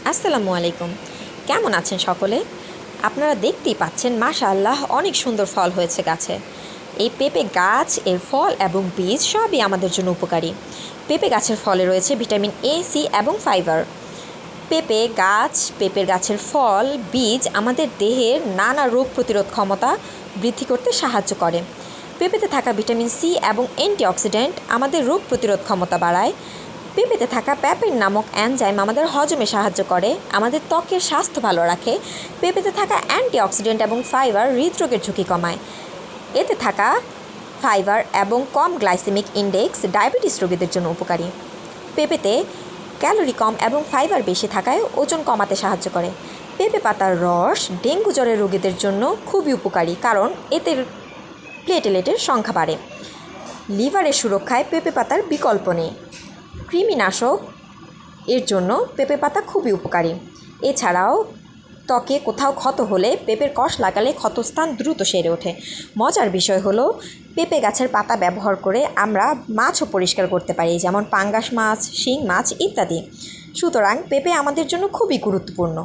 আসসালামু আলাইকুম। কেমন আছেন সকলে? আপনারা দেখতেই পাচ্ছেন মাশাআল্লাহ অনেক সুন্দর ফল হয়েছে গাছে। এই পেঁপে গাছ এর ফল এবং বীজ সবই আমাদের জন্য উপকারী। পেঁপে গাছের ফলে রয়েছে ভিটামিন এ, সি এবং ফাইবার। পেঁপের গাছের ফল, বীজ আমাদের দেহের নানা রোগ প্রতিরোধ ক্ষমতা বৃদ্ধি করতে সাহায্য করে। পেঁপেতে থাকা ভিটামিন সি এবং অ্যান্টিঅক্সিডেন্ট আমাদের রোগ প্রতিরোধ ক্ষমতা বাড়ায়। পেঁপেতে থাকা প্যাপেন নামক এনজাইম আমাদের হজমে সাহায্য করে, আমাদের ত্বকের স্বাস্থ্য ভালো রাখে। পেঁপেতে থাকা অ্যান্টিঅক্সিডেন্ট এবং ফাইবার হৃদরোগের ঝুঁকি কমায়। এতে থাকা ফাইবার এবং কম গ্লাইসেমিক ইন্ডেক্স ডায়াবেটিস রোগীদের জন্য উপকারী। পেঁপেতে ক্যালোরি কম এবং ফাইবার বেশি থাকায় ওজন কমাতে সাহায্য করে। পেঁপে পাতার রস ডেঙ্গু জ্বরের রোগীদের জন্য খুবই উপকারী, কারণ এতে প্লেটলেটের সংখ্যা বাড়ে। লিভারের সুরক্ষায় পেঁপে পাতার বিকল্প নেই। কৃমিনাশক এর জন্য পেঁপে পাতা খুবই উপকারী। এছাড়াও ত্বকে কোথাও ক্ষত হলে পেঁপের কষ লাগালে ক্ষতস্থান দ্রুত সেরে ওঠে। মজার বিষয় হলো, পেঁপে গাছের পাতা ব্যবহার করে আমরা মাছও পরিষ্কার করতে পারি, যেমন পাঙ্গাস মাছ, শিং মাছ ইত্যাদি। সুতরাং পেঁপে আমাদের জন্য খুবই গুরুত্বপূর্ণ।